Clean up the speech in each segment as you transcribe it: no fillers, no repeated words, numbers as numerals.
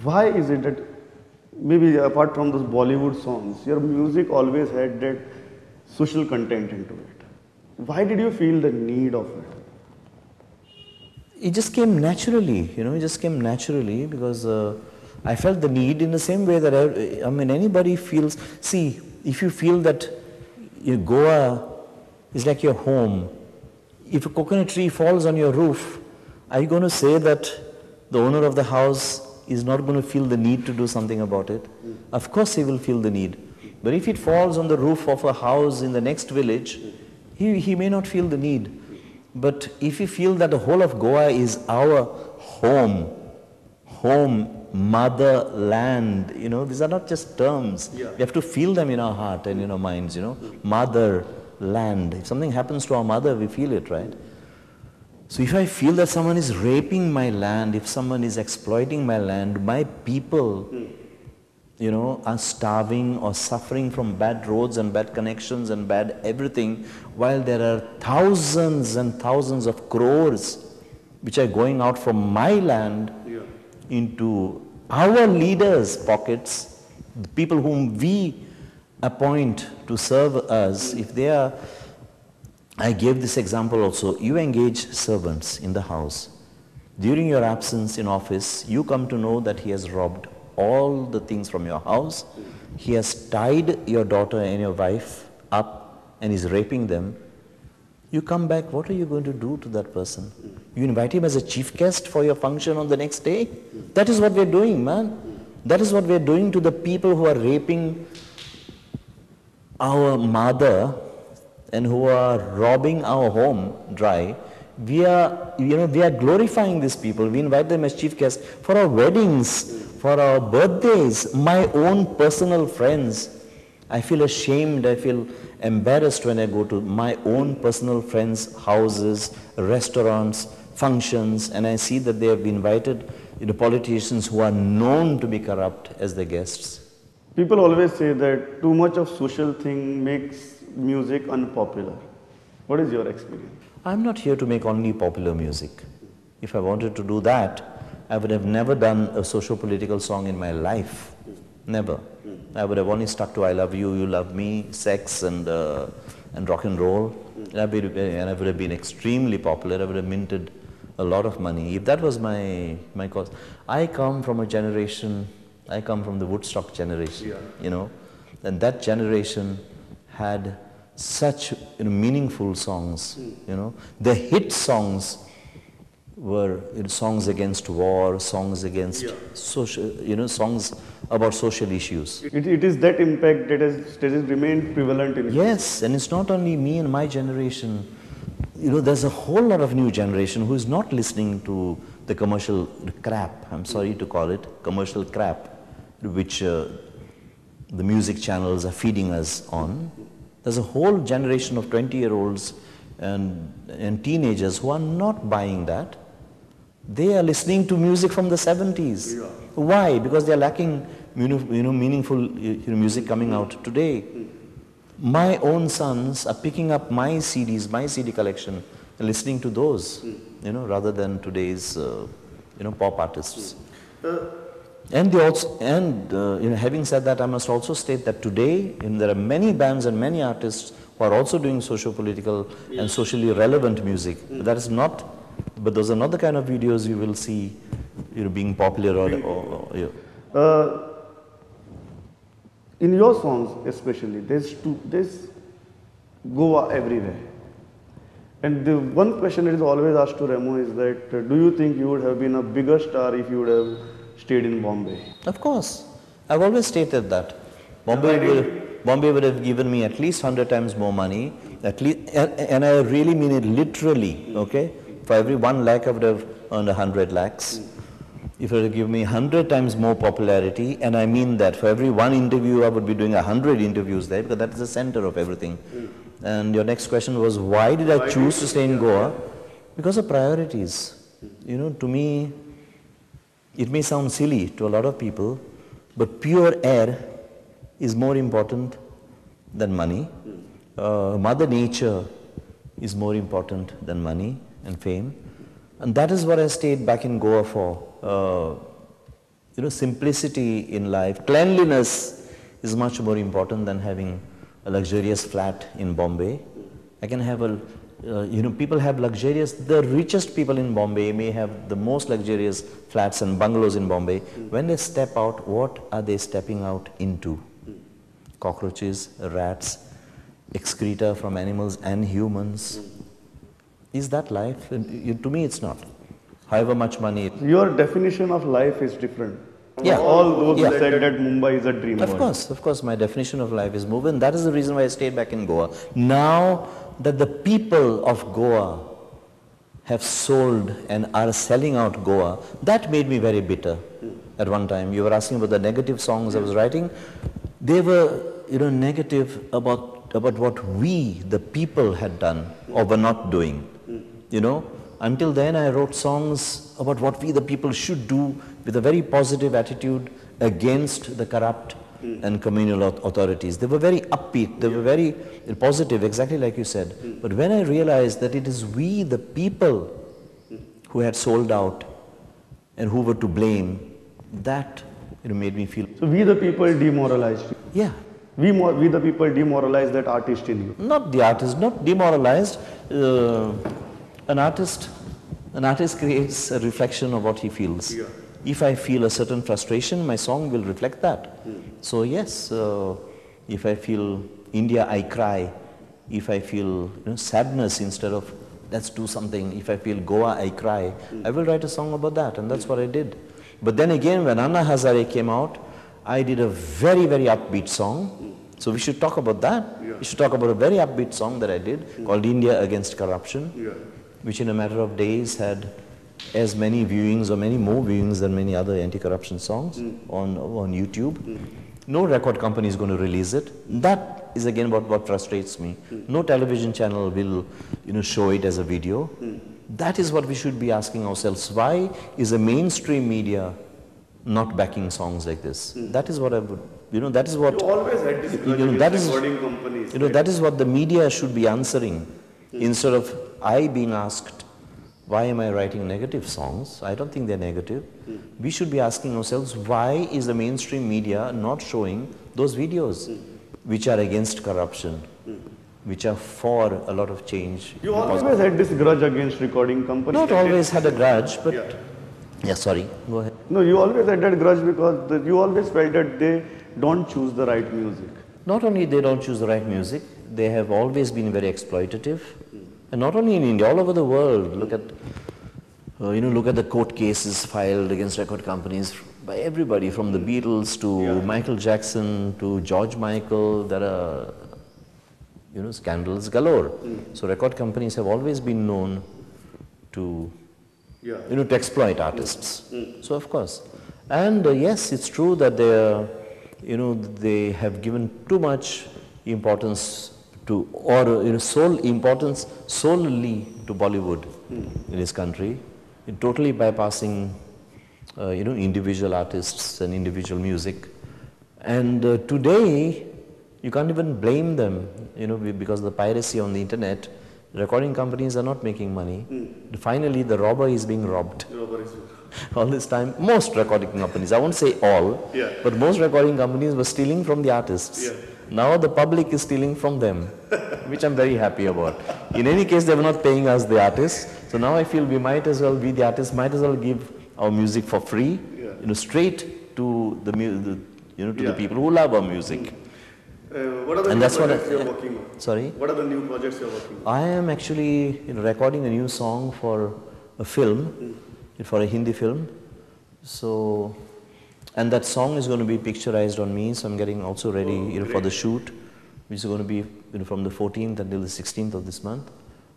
Why is it that maybe apart from those Bollywood songs, your music always had that social content into it? Why did you feel the need of it? It just came naturally, it just came naturally because I felt the need in the same way that I mean anybody feels. See, if you feel that Goa is like your home, if a coconut tree falls on your roof, are you going to say that the owner of the house is not going to feel the need to do something about it? Of course he will feel the need. But if it falls on the roof of a house in the next village, he may not feel the need. But if you feel that the whole of Goa is our home, mother, land, these are not just terms. Yeah. We have to feel them in our heart and in our minds, Mother, land. If something happens to our mother, we feel it, right? So if I feel that someone is raping my land, if someone is exploiting my land, my people, are starving or suffering from bad roads and bad connections and bad everything, while there are thousands and thousands of crores which are going out from my land into our leaders' pockets, the people whom we appoint to serve us, if they are, I gave this example also, you engage servants in the house. During your absence in office, you come to know that he has robbed all the things from your house. He has tied your daughter and your wife up and is raping them. You come back, what are you going to do to that person? You invite him as a chief guest for your function on the next day? That is what we're doing, man. That is what we're doing to the people who are raping our mother and who are robbing our home dry. We are glorifying these people. We invite them as chief guests for our weddings, for our birthdays, my own personal friends. I feel ashamed, I feel embarrassed when I go to my own personal friends' houses, restaurants, functions, and I see that they have invited politicians who are known to be corrupt as their guests. People always say that too much of social thing makes music unpopular. What is your experience? I'm not here to make only popular music. If I wanted to do that, I would have never done a socio-political song in my life. Never. I would have only stuck to I love you, you love me, sex and rock and roll. And I would have been extremely popular. I would have minted a lot of money. If that was my cause. I come from a generation, I come from the Woodstock generation, and that generation had such about songs, The hit songs were songs against war, songs against social, songs about social issues. It is that impact that has remained prevalent in Yes, and it's not only me and my generation. There's a whole lot of new generation who is not listening to the commercial crap, I'm sorry to call it, commercial crap, which the music channels are feeding us on. There's a whole generation of 20-year-olds and teenagers who are not buying that. They are listening to music from the 70s. Yeah. Why? Because they are lacking meaningful music coming out today. My own sons are picking up my CDs, my CD collection, and listening to those, rather than today's, pop artists. And having said that, I must also state that today, there are many bands and many artists who are also doing socio-political and socially relevant music. But those are not the kind of videos you will see, being popular in your songs especially, there's Goa everywhere. And the one question that is always asked to Remo is that, do you think you would have been a bigger star if you would have stayed in Bombay? Of course. I've always stated that. Bombay would have given me at least 100 times more money, and I really mean it literally, okay? For every 1 lakh, I would have earned 100 lakhs. If it would give me 100 times more popularity, and I mean that, for every one interview, I would be doing 100 interviews there, because that is the center of everything. And your next question was, why did I choose to stay in Goa? Because of priorities. To me, it may sound silly to a lot of people, but pure air is more important than money. Mother Nature is more important than money and fame. And that is what I stayed back in Goa for. simplicity in life. Cleanliness is much more important than having a luxurious flat in Bombay. I can have a, people have luxurious, the richest people in Bombay may have the most luxurious flats and bungalows in Bombay. When they step out, what are they stepping out into? Cockroaches, rats, excreta from animals and humans. Is that life? To me, it's not. However much money. Your definition of life is different. Yeah. All those who said that Mumbai is a dream world. Of course, my definition of life is movement. That is the reason why I stayed back in Goa. Now that the people of Goa have sold and are selling out Goa, that made me very bitter at one time. You were asking about the negative songs I was writing. They were, negative about what we, the people, had done or were not doing. Until then, I wrote songs about what we, the people, should do with a very positive attitude against the corrupt and communal authorities. They were very upbeat, they were very positive, exactly like you said. But when I realized that it is we, the people, who had sold out and who were to blame, that made me feel... So we, the people, demoralized you. Yeah. We, the people, demoralized that artist in you. Not the artist, not demoralized. An artist creates a reflection of what he feels. Yeah. If I feel a certain frustration, my song will reflect that. So yes, if I feel India, I cry. If I feel sadness, instead of let's do something, if I feel Goa, I cry, I will write a song about that, and that's what I did. But then again, when Anna Hazare came out, I did a very, very upbeat song. So we should talk about that. Yeah. We should talk about a very upbeat song that I did called India Against Corruption. Yeah. Which in a matter of days had as many viewings or many more viewings than many other anti-corruption songs on YouTube. No record company is going to release it. That is again what frustrates me. No television channel will show it as a video. That is what we should be asking ourselves. Why is the mainstream media not backing songs like this? That is what I would, that is what... You always had this recording companies. That is what the media should be answering. Instead of I being asked, why am I writing negative songs? I don't think they're negative. We should be asking ourselves, why is the mainstream media not showing those videos which are against corruption, which are for a lot of change? You always had this grudge against recording companies. Not always had a grudge, but... Yeah, sorry, go ahead. No, you always had that grudge because you always felt that they don't choose the right music. Not only they don't choose the right music, they have always been very exploitative. And not only in India, all over the world. Look at, look at the court cases filed against record companies by everybody, from the Beatles to Michael Jackson to George Michael. There are, scandals galore. So record companies have always been known to, to exploit artists. So of course, and yes, it's true that they are, they have given too much importance to, or sole importance solely to Bollywood in this country, totally bypassing individual artists and individual music. And today you can't even blame them, because of the piracy on the internet. Recording companies are not making money. Finally, the robber is being robbed. All this time, most recording companies, I won't say all, but most recording companies were stealing from the artists. Now the public is stealing from them, which I'm very happy about. In any case, they were not paying us, the artists. So now I feel we might as well, we the artists, might as well give our music for free, straight to the to the people who love our music. What are the new projects you're working on? Sorry? What are the new projects you're working on? I am actually recording a new song for a film, for a Hindi film. So, and that song is going to be picturized on me, so I'm getting also ready for the shoot, which is going to be from the 14th until the 16th of this month.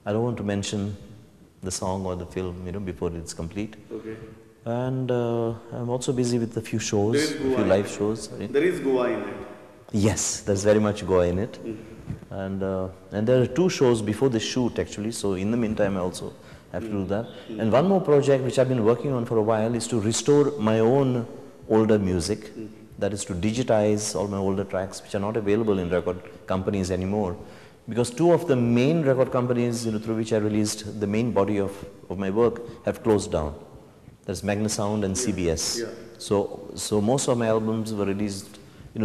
I don't want to mention the song or the film before it's complete. Okay. And I'm also busy with a few shows, a few live shows. There is Goa in it. Yes, there's very much Goa in it. And there are 2 shows before the shoot actually, so in the meantime I also have to do that. And one more project which I've been working on for a while is to restore my own older music. That is to digitize all my older tracks which are not available in record companies anymore. Because 2 of the main record companies through which I released the main body of my work have closed down. There's Magna Sound and CBS. So most of my albums were released,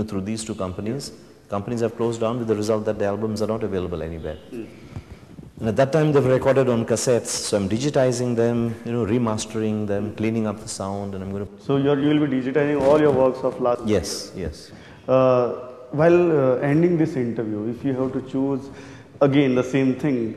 through these two companies. Companies have closed down with the result that the albums are not available anywhere. And at that time, they were recorded on cassettes, so I'm digitizing them, remastering them, cleaning up the sound, and I'm going to... So you will be digitizing all your works of last... Yes, yes. While ending this interview, if you have to choose, again, the same thing,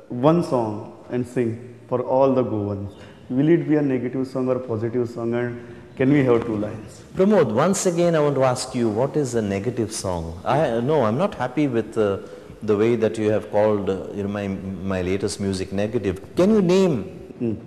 one song and sing for all the Goans, will it be a negative song or a positive song, and can we have 2 lines? Pramod, once again, I want to ask you, what is a negative song? No, I'm not happy with the way that you have called my latest music negative. Can you name?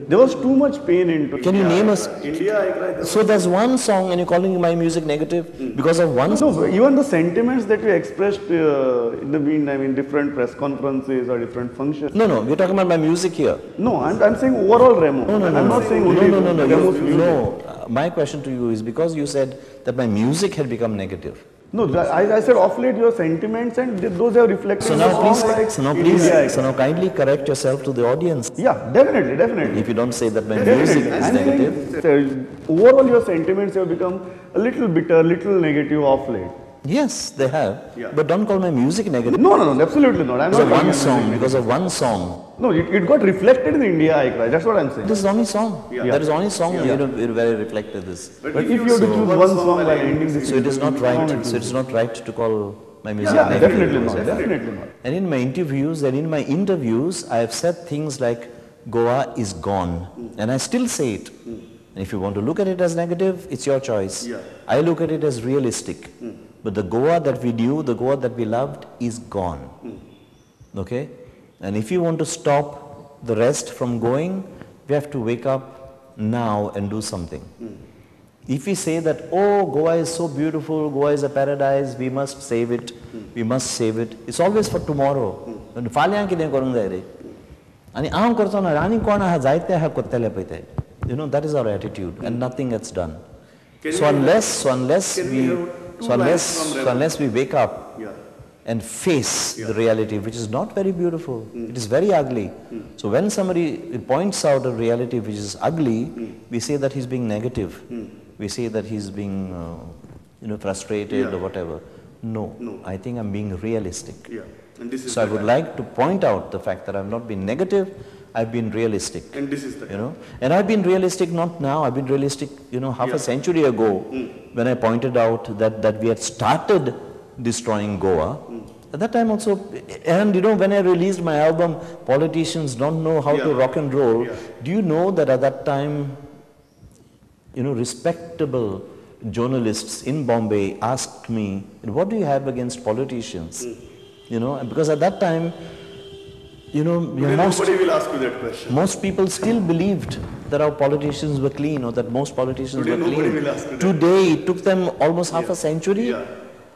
There was too much pain into it. Can you name us? India, I cried. So there's one song and you're calling my music negative because of one song? No, even the sentiments that you expressed in the meantime in different press conferences or different functions. No, we're talking about my music here. No, I'm saying overall Remo. No, I'm not saying only Remo's music. No, my question to you is because you said that my music had become negative. No, I said off late your sentiments and those have reflected. So now kindly correct yourself to the audience. Yeah, definitely. If you don't say that my music is negative. Overall your sentiments have become a little bitter, little negative off late. Yes, they have. Yeah. But don't call my music negative. No, absolutely not. I'm Because of one song. No, it got reflected in India, I cry. That's what I'm saying. This is the only song. Yeah. That is the only song where I reflected this. But if you have to choose one song while ending this, so it is not right. So it is not right to call my music negative. Definitely not. And in my interviews, I have said things like Goa is gone, and I still say it. And if you want to look at it as negative, it's your choice. Yeah. I look at it as realistic. But the Goa that we knew, the Goa that we loved is gone. Okay? And if you want to stop the rest from going, we have to wake up now and do something. If we say that, oh, Goa is so beautiful, Goa is a paradise, we must save it, we must save it, it's always for tomorrow. That is our attitude, and nothing gets done. So unless we wake up and face the reality, which is not very beautiful, it is very ugly. So when somebody points out a reality which is ugly, we say that he's being negative. We say that he's being frustrated or whatever. No, I think I'm being realistic. So I would like to point out the fact that I've not been negative, I've been realistic. And this is the and I've been realistic not now, I've been realistic, half a century ago when I pointed out that we had started destroying Goa. At that time also, and when I released my album, Politicians Don't Know How to Rock and Roll, do you know that at that time, respectable journalists in Bombay asked me, what do you have against politicians? Because at that time, nobody will ask you that question. Most people still believed that our politicians were clean or that most politicians were clean. Will ask you that. Today, it took them almost half a century.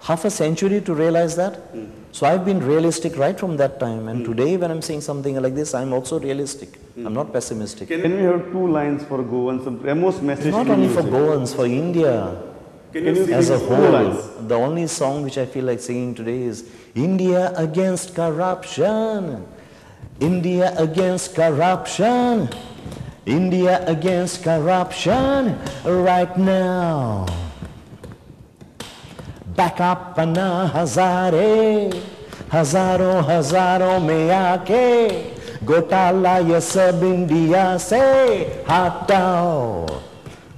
Half a century to realize that. So I've been realistic right from that time. And today, when I'm saying something like this, I'm also realistic. I'm not pessimistic. Can we have 2 lines for Goans? Remo's message. It's not only for Goans, for India. As a whole, the only song which I feel like singing today is India against corruption. India against corruption. India against corruption right now. Back up Anna Hazare, Hazaron mein aake, Gotala ye sab India se hatao.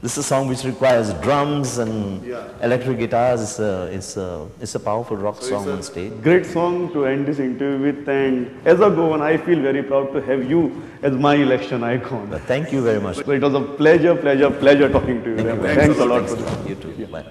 This is a song which requires drums and electric guitars. It's a powerful rock song on stage. Great song to end this interview with, and as a Goan, I feel very proud to have you as my election icon. Thank you very much. So it was a pleasure talking to you. Thanks a lot for this. You too. Bye.